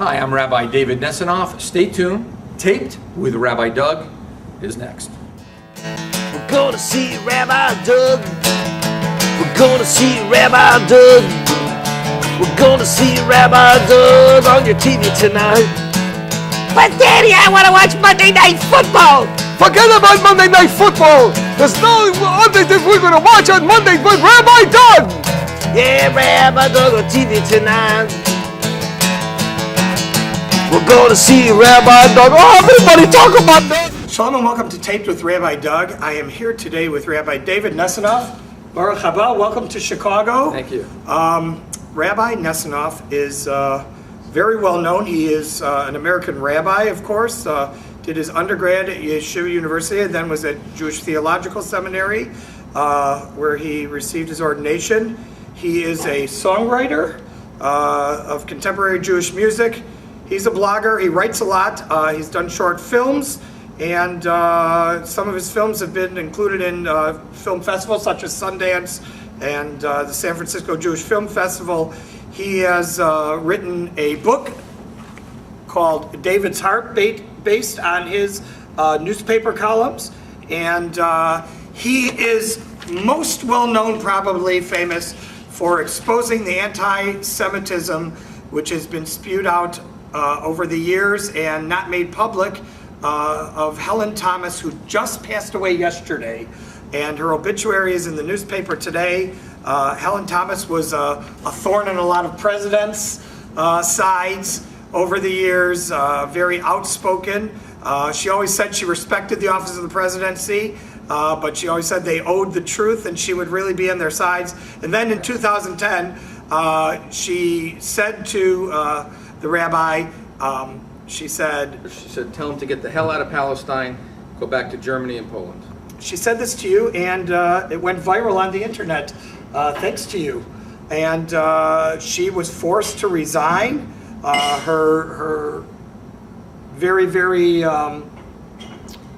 Hi, I'm Rabbi David Nesenoff. Stay tuned. Taped with Rabbi Doug is next. We're gonna see Rabbi Doug. We're gonna see Rabbi Doug. We're gonna see Rabbi Doug on your TV tonight. But Daddy, I want to watch Monday Night Football. Forget about Monday Night Football. There's no other thing we're gonna watch on Monday but Rabbi Doug. Yeah, Rabbi Doug on TV tonight. We're gonna see Rabbi Doug. Oh, everybody talk about that. Shalom and welcome to Taped with Rabbi Doug. I am here today with Rabbi David Nesenoff. Baruch haba, welcome to Chicago. Thank you. Rabbi Nesenoff is very well known. He is an American rabbi, of course. Did his undergrad at Yeshiva University, and then was at Jewish Theological Seminary, where he received his ordination. He is a songwriter of contemporary Jewish music. He's a blogger. He writes a lot. He's done short films, and some of his films have been included in film festivals such as Sundance and the San Francisco Jewish Film Festival. He has written a book called David's Harp, based on his newspaper columns, and he is most well known, probably famous, for exposing the anti-Semitism which has been spewed out over the years and not made public of Helen Thomas, who just passed away yesterday, and her obituary is in the newspaper today. Helen Thomas was a thorn in a lot of presidents' sides over the years, very outspoken. She always said she respected the office of the presidency, but she always said they owed the truth and she would really be on their sides. And then in 2010, she said to the rabbi, she said, tell him to get the hell out of Palestine, go back to Germany and Poland. She said this to you, and it went viral on the internet, thanks to you. And she was forced to resign. Her very, very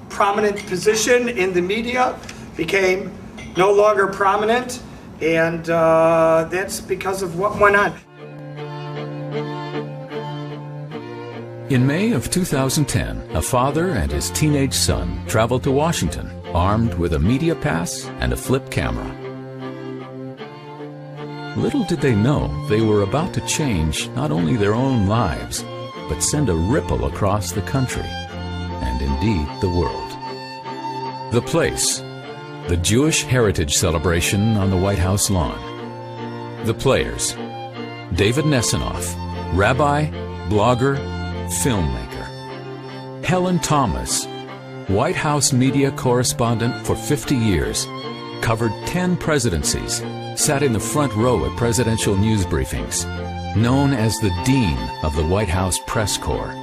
prominent position in the media became no longer prominent, and that's because of what went on. In May of 2010, a father and his teenage son traveled to Washington, armed with a media pass and a flip camera. Little did they know they were about to change not only their own lives, but send a ripple across the country, and indeed the world. The place, the Jewish Heritage Celebration on the White House lawn. The players, David Nesenoff, rabbi, blogger, filmmaker. Helen Thomas, White House media correspondent for 50 years, covered 10 presidencies, sat in the front row at presidential news briefings, known as the Dean of the White House Press Corps.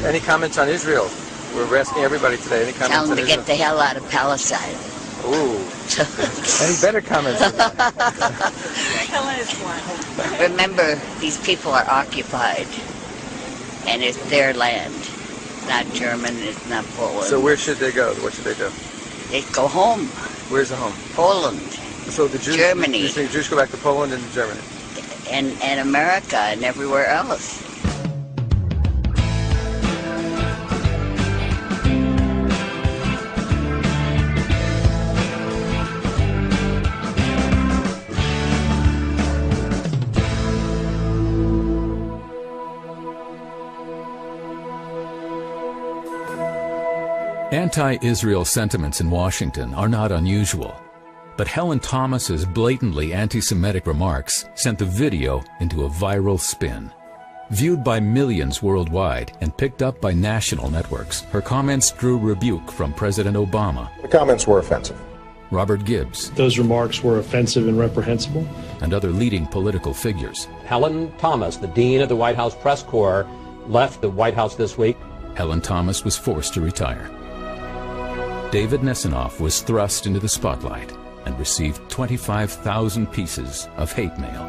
Any comments on Israel? We're asking everybody today. Any comments Tell them on to Israel? get the hell out of Palestine. Ooh. Any better comments? Helen is one. Remember, these people are occupied, and it's their land. It's not German, it's not Poland. So where should they go? What should they do? They go home. Where's the home? Poland. So the Jews, Germany. You think Jews go back to Poland and Germany? And America and everywhere else. Anti-Israel sentiments in Washington are not unusual, but Helen Thomas's blatantly anti-Semitic remarks sent the video into a viral spin. Viewed by millions worldwide and picked up by national networks, her comments drew rebuke from President Obama. The comments were offensive. Robert Gibbs. Those remarks were offensive and reprehensible. And other leading political figures. Helen Thomas, the Dean of the White House Press Corps, left the White House this week. Helen Thomas was forced to retire. David Nesenoff was thrust into the spotlight and received 25,000 pieces of hate mail.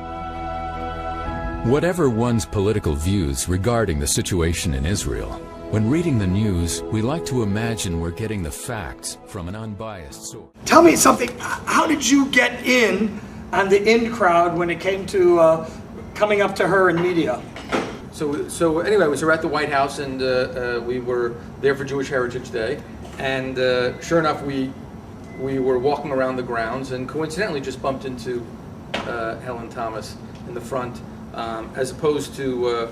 Whatever one's political views regarding the situation in Israel, when reading the news, we like to imagine we're getting the facts from an unbiased source. Tell me something. How did you get in on the in crowd when it came to coming up to her in media? So anyway, we were at the White House, and we were there for Jewish Heritage Day, and sure enough, we were walking around the grounds, and coincidentally just bumped into Helen Thomas in the front, as opposed to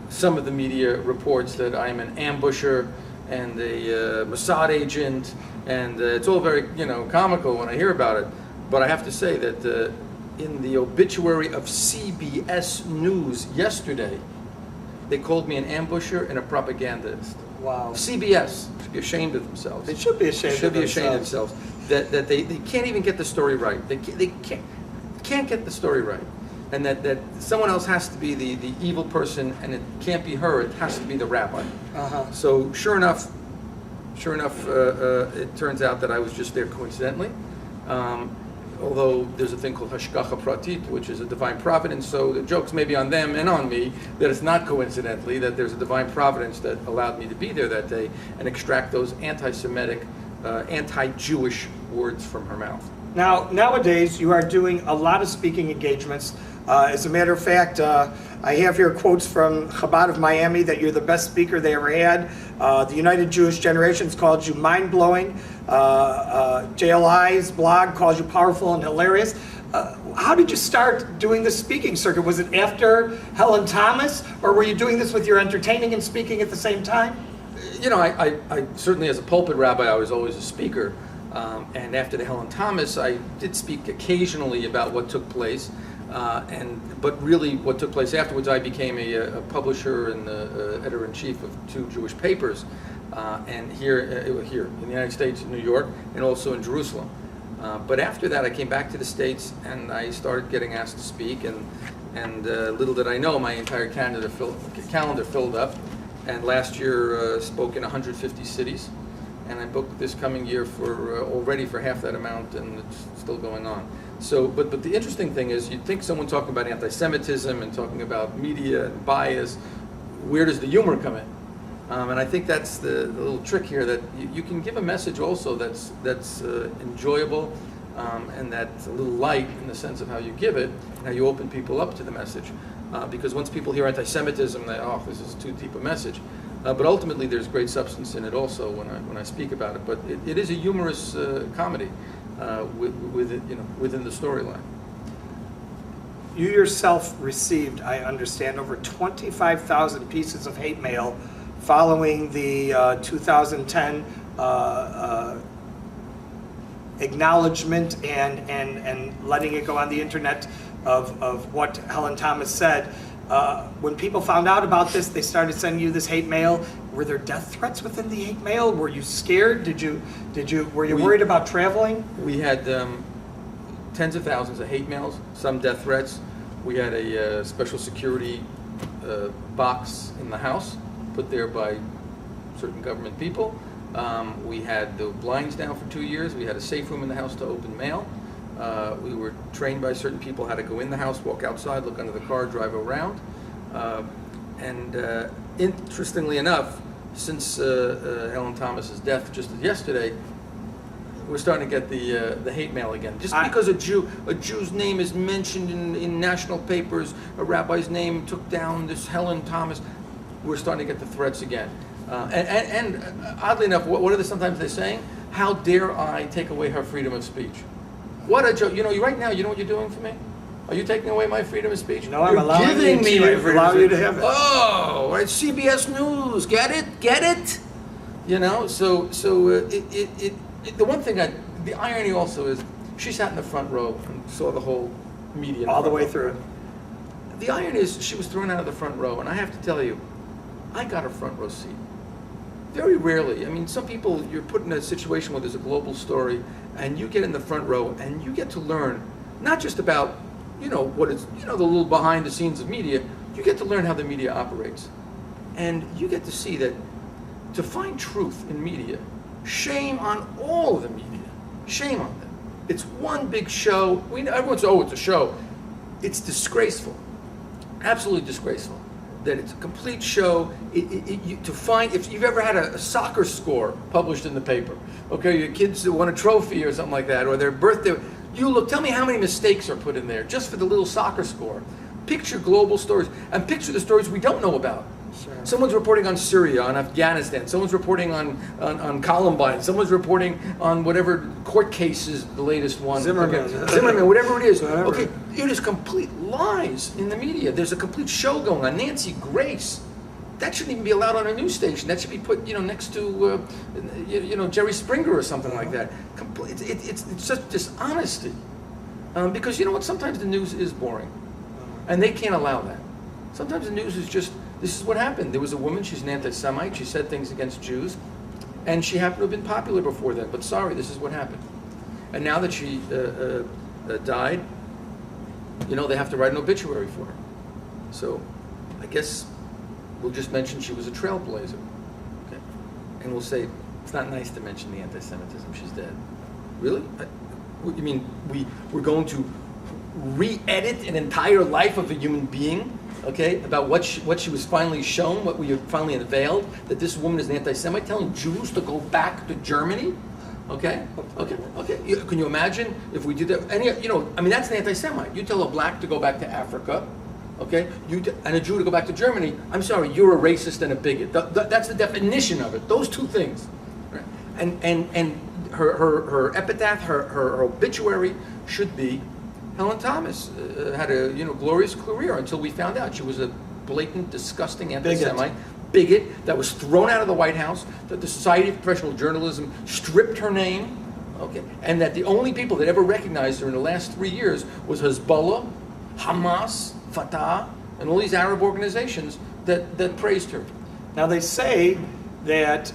some of the media reports that I'm an ambusher and a Mossad agent, and it's all very, comical when I hear about it. But I have to say that in the obituary of CBS News yesterday, they called me an ambusher and a propagandist. Wow. CBS should be ashamed of themselves. They should be ashamed of themselves. That they can't even get the story right. They can't get the story right. And that someone else has to be the evil person, and it can't be her, it has to be the rabbi. Uh-huh. So sure enough, it turns out that I was just there coincidentally. Although there's a thing called hashgacha pratit, which is a divine providence, so the joke's maybe on them and on me that it's not coincidentally, that there's a divine providence that allowed me to be there that day and extract those anti-Semitic, anti-Jewish words from her mouth. Now, nowadays, you are doing a lot of speaking engagements. As a matter of fact, I have here quotes from Chabad of Miami that you're the best speaker they ever had. The United Jewish Generations called you mind-blowing. JLI's blog calls you powerful and hilarious. How did you start doing the speaking circuit? Was it after Helen Thomas, or were you doing this with your entertaining and speaking at the same time? I certainly, as a pulpit rabbi, I was always a speaker. And after the Helen Thomas, I did speak occasionally about what took place. But really what took place afterwards, I became a publisher and the editor-in-chief of 2 Jewish papers, and here in the United States, in New York, and also in Jerusalem. But after that, I came back to the States, and I started getting asked to speak, and little did I know, my entire calendar filled up, and last year spoke in 150 cities, and I booked this coming year for already for half that amount, and it's still going on. So, but the interesting thing is, you'd think someone talking about anti-Semitism and talking about media and bias, where does the humor come in? And I think that's the little trick here, that you can give a message also that's enjoyable, and that's a little light in the sense of how you give it, and how you open people up to the message. Because once people hear anti-Semitism, they, this is too deep a message. But ultimately, there's great substance in it also when I speak about it. But it is a humorous comedy within the storyline. You yourself received, I understand, over 25,000 pieces of hate mail following the 2010 acknowledgement and letting it go on the internet of what Helen Thomas said. When people found out about this, they started sending you this hate mail. Were there death threats within the hate mail? Were you scared? Were you worried about traveling? We had tens of thousands of hate mails, some death threats. We had a special security box in the house put there by certain government people. We had the blinds down for 2 years. We had a safe room in the house to open mail. We were trained by certain people how to go in the house, walk outside, look under the car, drive around. Interestingly enough, since Helen Thomas's death just yesterday, we're starting to get the hate mail again. Just because a Jew's name is mentioned in national papers, a rabbi's name took down this Helen Thomas, we're starting to get the threats again. And oddly enough, what are they sometimes they're saying? How dare I take away her freedom of speech? What a joke. Right now, you know what you're doing for me? Are you taking away my freedom of speech? No, I'm allowing you to have it. Oh, right, CBS News, get it? Get it? So the one thing, the irony also is, she sat in the front row and saw the whole media. All the way through. The irony is, she was thrown out of the front row, and I have to tell you, I got a front row seat. Very rarely. I mean, some people, you're put in a situation where there's a global story, and you get in the front row, and you get to learn not just about, what is, the little behind the scenes of media. You get to learn how the media operates, and you get to see that to find truth in media, shame on all of the media. Shame on them. It's one big show. Everyone says, it's a show. It's disgraceful. Absolutely disgraceful. That it's a complete show. To find, if you've ever had a soccer score published in the paper, okay, your kids won a trophy or something like that, or their birthday, You look, tell me how many mistakes are put in there just for the little soccer score. Picture global stories, and picture the stories we don't know about. Sure. Someone's reporting on Syria, on Afghanistan. Someone's reporting on Columbine. Someone's reporting on whatever court case is the latest one. Zimmerman, whatever it is. Whatever. Okay, it is complete lies in the media. There's a complete show going on. Nancy Grace. That shouldn't even be allowed on a news station. That should be put, next to, Jerry Springer or something like that. It's just dishonesty. Because you know what? Sometimes the news is boring, and they can't allow that. Sometimes the news is just, this is what happened. There was a woman, she's an anti-Semite, she said things against Jews, and she happened to have been popular before then, but sorry, this is what happened. And now that she died, they have to write an obituary for her. So I guess we'll just mention she was a trailblazer. Okay? And we'll say, it's not nice to mention the anti-Semitism, she's dead. Really? You mean we're going to re-edit an entire life of a human being, okay, about what she was finally shown, what we finally unveiled, that this woman is an anti-Semite, telling Jews to go back to Germany? Okay. Can you imagine if we did that? That's an anti-Semite. You tell a black to go back to Africa, okay, and a Jew to go back to Germany, I'm sorry, you're a racist and a bigot. That's the definition of it, those two things. Right? And her epitaph, her obituary should be, Helen Thomas had a glorious career until we found out she was a blatant, disgusting anti-Semite, bigot that was thrown out of the White House, that the Society of Professional Journalism stripped her name, okay, and that the only people that ever recognized her in the last 3 years was Hezbollah, Hamas, Fatah, and all these Arab organizations that praised her. Now they say that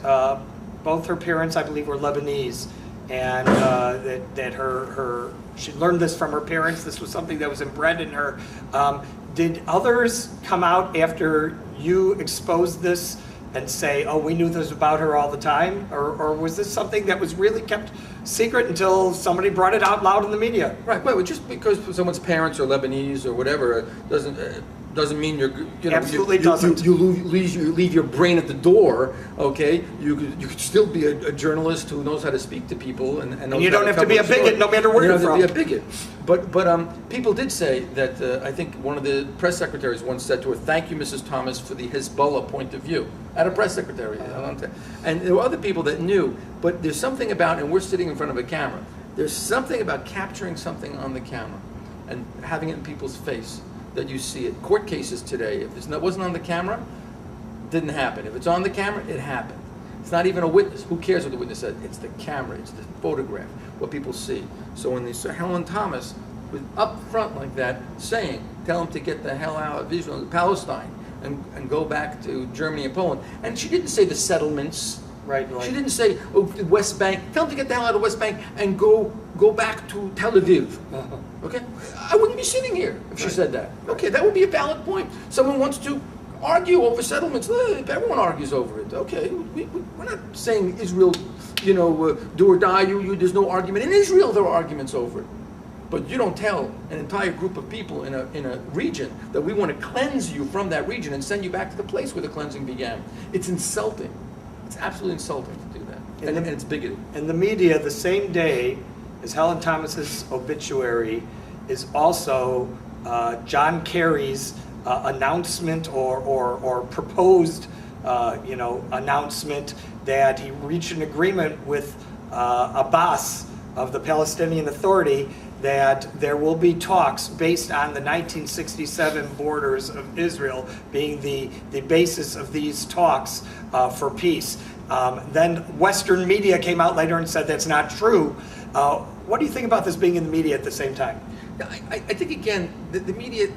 both her parents, I believe, were Lebanese, and that she learned this from her parents. This was something that was inbred in her. Did others come out after you exposed this and say, "Oh, we knew this about her all the time," or was this something that was really kept secret until somebody brought it out loud in the media? Right. Well, just because someone's parents are Lebanese or whatever doesn't mean Absolutely doesn't. You leave your brain at the door. Okay, you could still be a journalist who knows how to speak to people and you don't have to be a bigot, no matter where you're from. You don't have to be a bigot. But people did say that I think one of the press secretaries once said to her, "Thank you, Mrs. Thomas, for the Hezbollah point of view." At a press secretary, and there were other people that knew. But there's something about, and we're sitting in front of a camera. There's something about capturing something on the camera and having it in people's face, that you see it. Court cases today, if it wasn't on the camera, it didn't happen. If it's on the camera, it happened. It's not even a witness. Who cares what the witness said? It's the camera, it's the photograph, what people see. So when they saw Helen Thomas was up front like that saying, tell them to get the hell out of Israel, Palestine, and go back to Germany and Poland. And she didn't say the settlements. Right. She didn't say, oh, the West Bank, tell them to get the hell out of the West Bank and go back to Tel Aviv. Okay? I wouldn't be sitting here if she said that. Okay, that would be a valid point. Someone wants to argue over settlements. Everyone argues over it. Okay, we're not saying Israel, do or die. There's no argument. In Israel, there are arguments over it. But you don't tell an entire group of people in a region that we want to cleanse you from that region and send you back to the place where the cleansing began. It's insulting. It's absolutely insulting to do that, and it's bigoted. And the media, the same day as Helen Thomas's obituary, is also John Kerry's announcement or proposed, announcement that he reached an agreement with Abbas of the Palestinian Authority that there will be talks based on the 1967 borders of Israel being the basis of these talks for peace. Then Western media came out later and said that's not true. What do you think about this being in the media at the same time? I think, again, the media,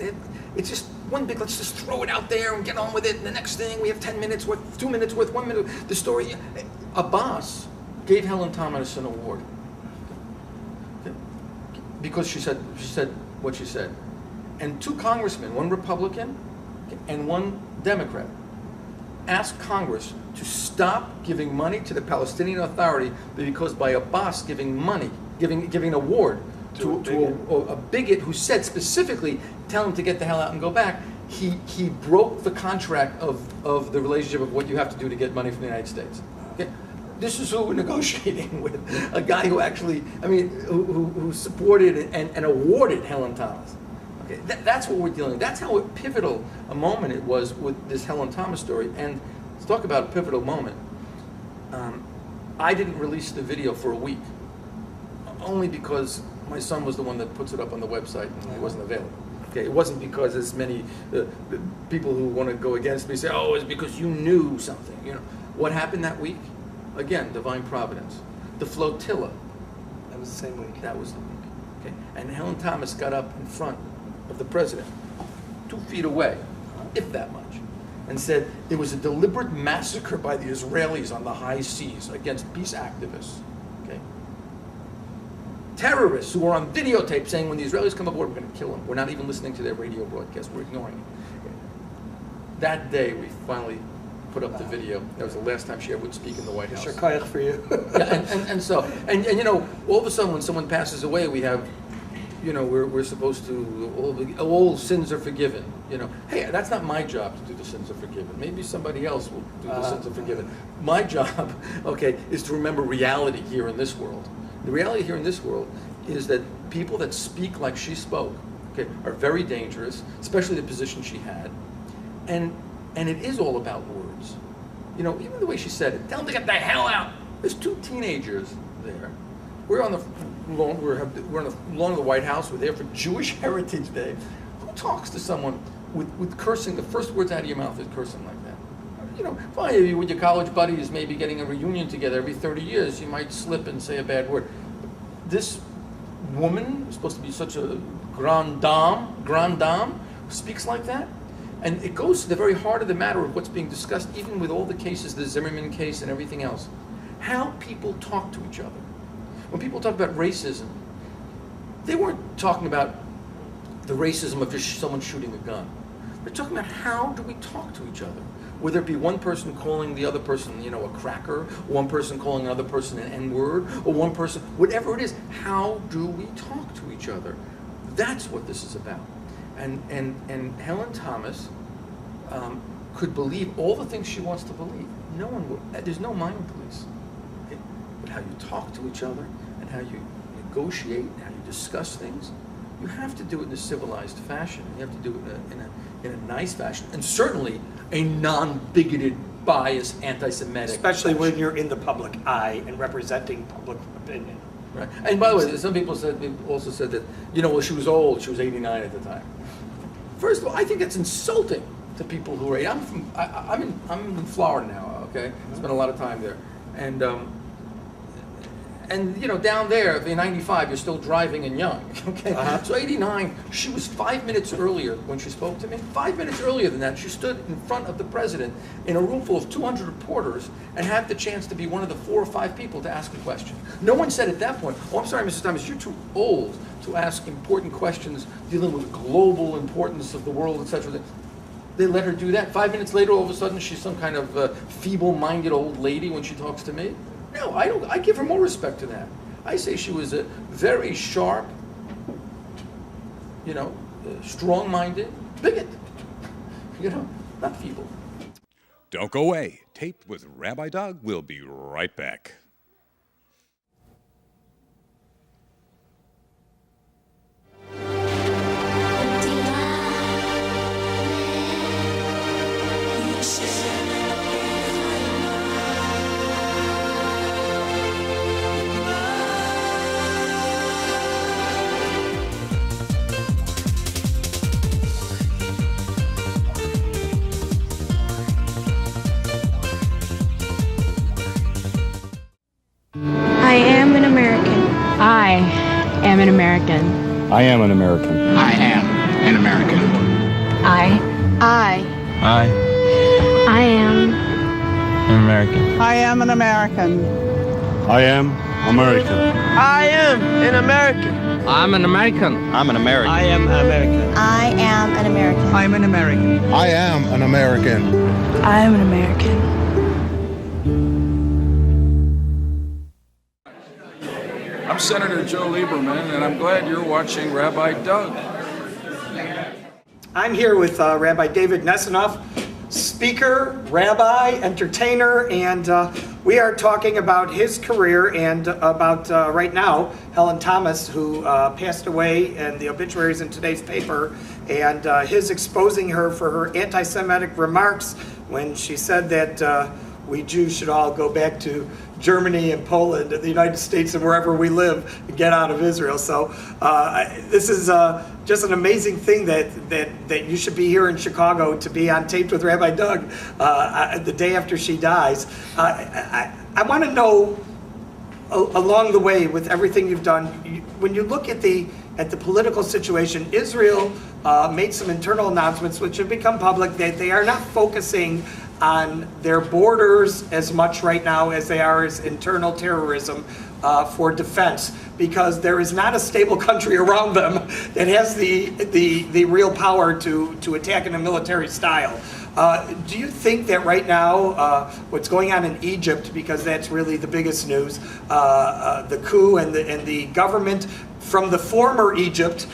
it's just one big, let's just throw it out there and get on with it. And the next thing, we have 10 minutes worth, 2 minutes worth, 1 minute. The story, Abbas gave Helen Thomas an award. Because she said what she said. And 2 congressmen, one Republican and one Democrat, asked Congress to stop giving money to the Palestinian Authority because by Abbas giving money, giving an award to a bigot who said specifically, tell him to get the hell out and go back, he broke the contract of the relationship of what you have to do to get money from the United States. Okay? this is who we're negotiating with, a guy who actually, who supported and awarded Helen Thomas. Okay, that's what we're dealing with. That's how pivotal a moment it was with this Helen Thomas story. And let's talk about a pivotal moment. I didn't release the video for a week, only because my son was the one that puts it up on the website and he wasn't available. Okay, it wasn't because as many people who want to go against me say, oh, it's because you knew something. You know what happened that week? Again, divine providence. The flotilla. That was the same week. That was the week. Okay, and Helen Thomas got up in front of the president, 2 feet away, if that much, and said it was a deliberate massacre by the Israelis on the high seas against peace activists. Okay, terrorists who were on videotape saying when the Israelis come aboard, we're going to kill them. We're not even listening to their radio broadcast. We're ignoring it. Okay. That day, we finally put up the video. That was the last time she ever would speak in the White House. Sure, kayak for you. Yeah, so you know, all of a sudden when someone passes away, we have, you know, we're supposed to, all sins are forgiven. You know, hey, that's not my job to do the sins are forgiven. Maybe somebody else will do the sins are forgiven. My job, okay, is to remember reality here in this world. The reality here in this world is that people that speak like she spoke, okay, are very dangerous, especially the position she had, and it is all about words. You know, even the way she said it, tell them to get the hell out. There's 2 teenagers there. We're on the lawn. We're on the lawn of the White House. We're there for Jewish Heritage Day. Who talks to someone with cursing? The first words out of your mouth is cursing like that. You know, fine, you with your college buddies, maybe getting a reunion together every 30 years, you might slip and say a bad word. This woman is supposed to be such a grande dame, who speaks like that. And it goes to the very heart of the matter of what's being discussed, even with all the cases, the Zimmerman case and everything else. How people talk to each other. When people talk about racism, they weren't talking about the racism of just someone shooting a gun. They're talking about how do we talk to each other. Whether it be one person calling the other person, you know, a cracker, or one person calling another person an N-word, or one person, whatever it is, how do we talk to each other? That's what this is about. And Helen Thomas could believe all the things she wants to believe. No one will. There's no mind police. Okay? But how you talk to each other and how you negotiate and how you discuss things, you have to do it in a civilized fashion. You have to do it in a nice fashion, and certainly a non-bigoted, biased, anti-Semitic Especially fashion. when you're in the public eye and representing public opinion. Right. And by the way, some people also said that, you know, well, she was old. She was 89 at the time. First of all, I think it's insulting to people who are. I'm in Florida now. Okay, spent a lot of time there, and you know, down there, if you're 95, you're still driving and young. Okay, so 89, she was 5 minutes earlier when she spoke to me. 5 minutes earlier than that, she stood in front of the president in a room full of 200 reporters and had the chance to be one of the 4 or 5 people to ask a question. No one said at that point, "Oh, I'm sorry, Mrs. Thomas, you're too old to ask important questions dealing with global importance of the world, etc." They let her do that. 5 minutes later, all of a sudden, she's some kind of feeble-minded old lady when she talks to me. No, I don't. I give her more respect to that. I say she was a very sharp, you know, strong-minded bigot. You know, not feeble. Don't go away. Taped with Rabbi Doug. We'll be right back. I am an American. I am an American. I am an American. I am an American. I am An American. I am an American. I am American. I am an American. I'm an American. I'm an American. I am American. I am an American. I'm an American. I am an American. I am an American. I'm Senator Joe Lieberman, and I'm glad you're watching Rabbi Doug. I'm here with Rabbi David Nesenoff, speaker, rabbi, entertainer, and We are talking about his career and about, right now, Helen Thomas, who passed away, and the obituaries in today's paper, and his exposing her for her anti-Semitic remarks when she said that we Jews should all go back to Germany and Poland and the United States and wherever we live and get out of Israel. So this is just an amazing thing that you should be here in Chicago to be on Taped with Rabbi Doug the day after she dies. I want to know, along the way with everything you've done, when you look at the political situation, Israel made some internal announcements which have become public that they are not focusing on their borders as much right now as they are as internal terrorism for defense, because there is not a stable country around them that has the real power to attack in a military style. Do you think that right now, what's going on in Egypt, because that's really the biggest news, the coup and the government from the former Egypt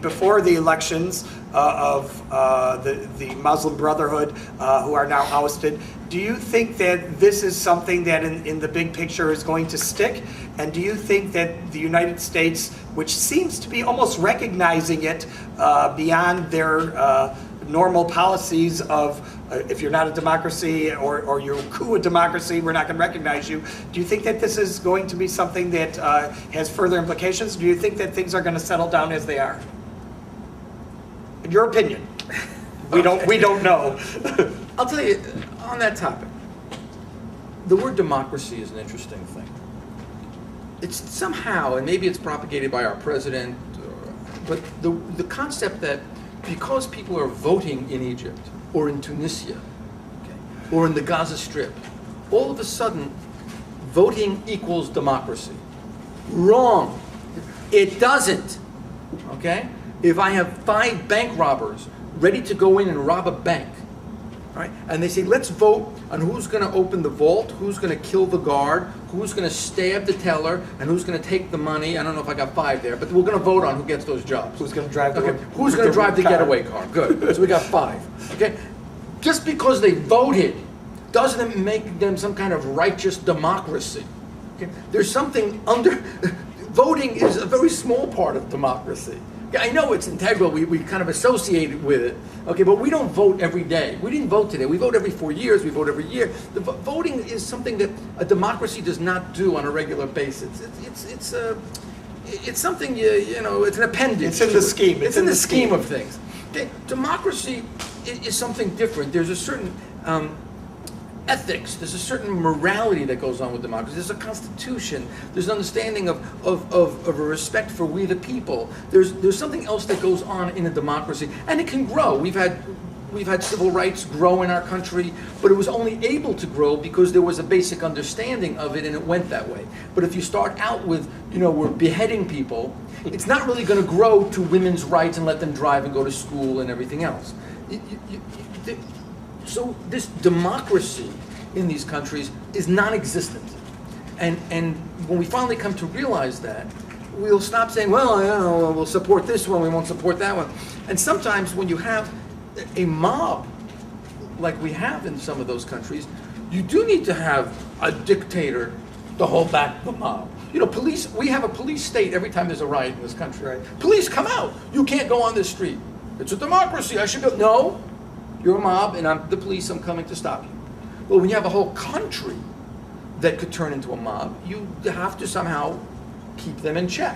before the elections of the Muslim Brotherhood, who are now ousted, do you think that this is something that in the big picture is going to stick? And do you think that the United States, which seems to be almost recognizing it beyond their normal policies of if you're not a democracy or you're coup a democracy, we're not going to recognize you. Do you think that this is going to be something that has further implications? Do you think that things are going to settle down as they are? In your opinion. We don't know. I'll tell you, on that topic, the word democracy is an interesting thing. It's somehow, and maybe it's propagated by our president, but the concept that because people are voting in Egypt or in Tunisia, okay, or in the Gaza Strip, all of a sudden voting equals democracy. Wrong. It doesn't. Okay? If I have 5 bank robbers ready to go in and rob a bank, right, and they say, let's vote on who's going to open the vault, who's going to kill the guard, who's going to stab the teller, and who's going to take the money. I don't know if I got 5 there, but we're going to vote on who gets those jobs. Who's going to drive the Who's going to drive the getaway car? Good. So we got 5. Okay? Just because they voted doesn't make them some kind of righteous democracy. Okay? There's something under... Voting is a very small part of democracy. I know it's integral, we kind of associate it with it, okay, but we don't vote every day. We didn't vote today. We vote every 4 years, we vote every year. Voting is something that a democracy does not do on a regular basis. It's something, you know, it's an appendage. It's in the scheme. It's in the scheme of things. Okay? Democracy is something different. There's a certain ethics, there's a certain morality that goes on with democracy. There's a constitution, there's an understanding of a respect for we the people. There's something else that goes on in a democracy, and it can grow. We've had civil rights grow in our country, but it was only able to grow because there was a basic understanding of it and it went that way. But if you start out with, you know, we're beheading people, it's not really going to grow to women's rights and let them drive and go to school and everything else. So this democracy in these countries is non-existent. And when we finally come to realize that, we'll stop saying, well, you know, we'll support this one, we won't support that one. And sometimes when you have a mob, like we have in some of those countries, you do need to have a dictator to hold back the mob. You know, police, we have a police state every time there's a riot in this country. Right? Police, come out. You can't go on this street. It's a democracy. I should go. No. You're a mob, and I'm the police, I'm coming to stop you. Well, when you have a whole country that could turn into a mob, you have to somehow keep them in check.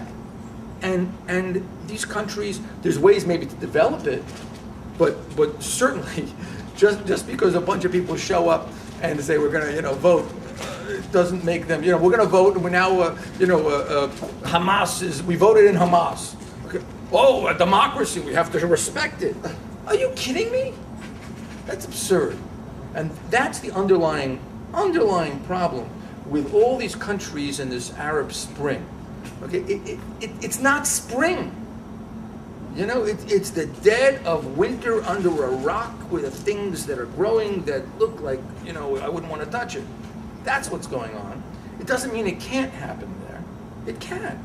And these countries, there's ways maybe to develop it, but certainly, just because a bunch of people show up and say we're going to, you know, vote, it doesn't make them, you know, we're going to vote, and we're now, Hamas we voted in Hamas. Okay. Oh, a democracy, we have to respect it. Are you kidding me? That's absurd. And that's the underlying problem with all these countries in this Arab Spring. Okay, it's not spring. You know, it's the dead of winter under a rock with things that are growing that look like, you know, I wouldn't want to touch it. That's what's going on. It doesn't mean it can't happen there. It can.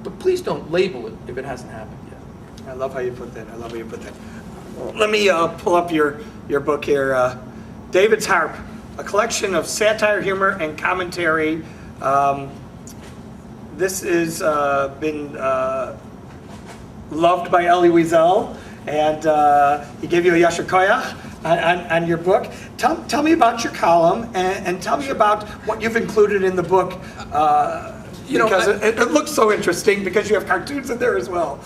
But please don't label it if it hasn't happened yet. I love how you put that. Let me pull up your book here. David's Harp, a collection of satire, humor, and commentary. This has been loved by Elie Wiesel, and he gave you a Yasher Koyach on your book. Tell me about your column, and tell me about what you've included in the book, because it looks so interesting, because you have cartoons in there as well.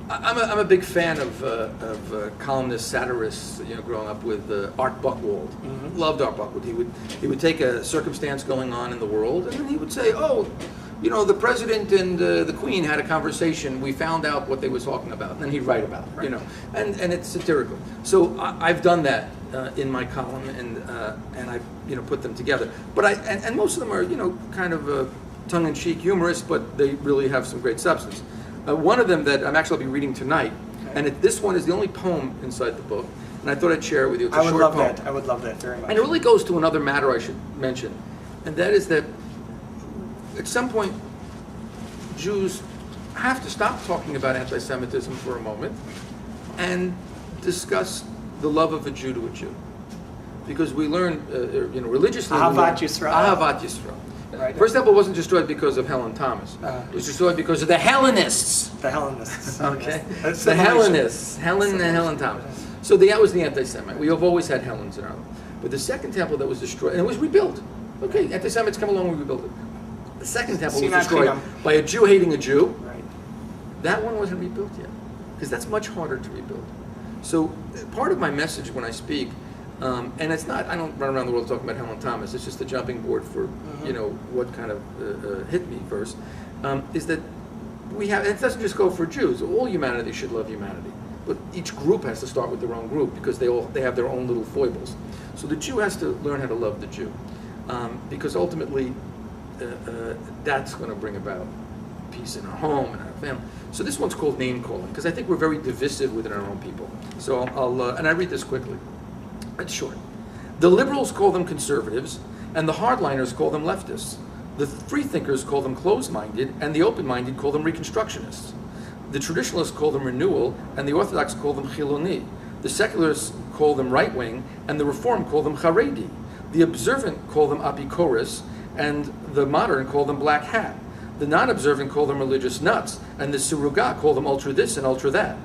I'm a big fan of columnists, satirists. Growing up with Art Buchwald. Mm-hmm. Loved Art Buchwald. He would take a circumstance going on in the world, and then he would say, "Oh, the president and the queen had a conversation. We found out what they were talking about," and then he'd write about it. Right. And it's satirical. So I've done that in my column, and I put them together. But and most of them are kind of tongue-in-cheek, humorous, but they really have some great substance. One of them that I'm actually be reading tonight, and this one is the only poem inside the book, and I thought I'd share it with you. It's a short poem. I would love that very much. And it really goes to another matter I should mention, and that is that at some point, Jews have to stop talking about anti-Semitism for a moment and discuss the love of a Jew to a Jew. Because we learn, religiously, Ahavat Yisrael. Ahavat Yisrael. Right. First temple wasn't destroyed because of Helen Thomas. It was destroyed because of the Hellenists. The Hellenists. Okay. That's The Hellenists. Helen Thomas. So that was the anti-Semite. We have always had Helens in our life. But the second temple that was destroyed, and it was rebuilt. Okay, anti-Semites come along, we rebuilt it. The second temple was destroyed by a Jew hating a Jew. Right. That one wasn't rebuilt yet, because that's much harder to rebuild. So part of my message when I speak, and it's not, I don't run around the world talking about Helen Thomas, it's just a jumping board for, what kind of hit me first, is that we have, and it doesn't just go for Jews, all humanity should love humanity. But each group has to start with their own group, because they have their own little foibles. So the Jew has to learn how to love the Jew, because ultimately that's going to bring about peace in our home and our family. So this one's called name calling, because I think we're very divisive within our own people. So and I read this quickly. It's short. The liberals call them conservatives, and the hardliners call them leftists. The freethinkers call them closed-minded, and the open-minded call them reconstructionists. The traditionalists call them renewal, and the orthodox call them chiloni. The secularists call them right-wing, and the reform call them charedi. The observant call them apikoris, and the modern call them black hat. The non-observant call them religious nuts, and the suruga call them ultra this and ultra that.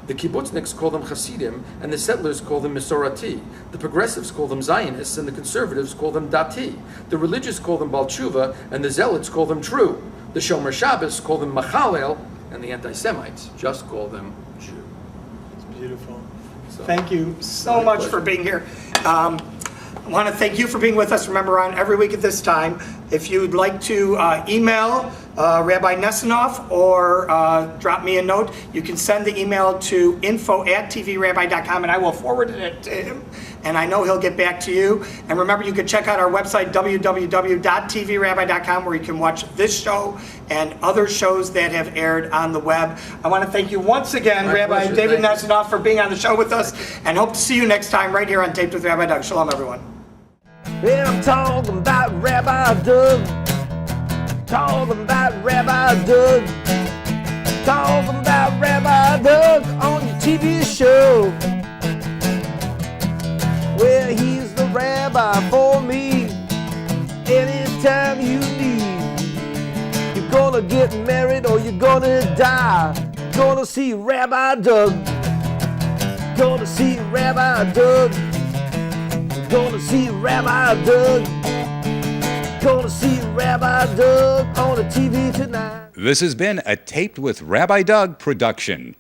The kibbutzniks call them Hasidim, and the settlers call them Misorati. The progressives call them Zionists, and the conservatives call them Dati. The religious call them Baal Tshuva, and the zealots call them True. The Shomer Shabbos call them Machalel, and the anti-Semites just call them Jew. It's beautiful. So, thank you so much for being here. I want to thank you for being with us. Remember, on every week at this time. If you'd like to email Rabbi Nesenoff or drop me a note, you can send the email to info@tvrabbi.com, and I will forward it to him, and I know he'll get back to you. And remember, you can check out our website, www.tvrabbi.com, where you can watch this show and other shows that have aired on the web. I want to thank you once again, Rabbi David Nesenoff, for being on the show with us, and hope to see you next time right here on Taped with Rabbi Doug. Shalom, everyone. And I'm talking about Rabbi Doug. Talking about Rabbi Doug. Talking about Rabbi Doug on your TV show. Well, he's the rabbi for me. Anytime you need. You're gonna get married or you're gonna die. Gonna see Rabbi Doug. Gonna see Rabbi Doug. Gonna see Rabbi Doug. Gonna see Rabbi Doug on the TV tonight. This has been a Taped with Rabbi Doug production.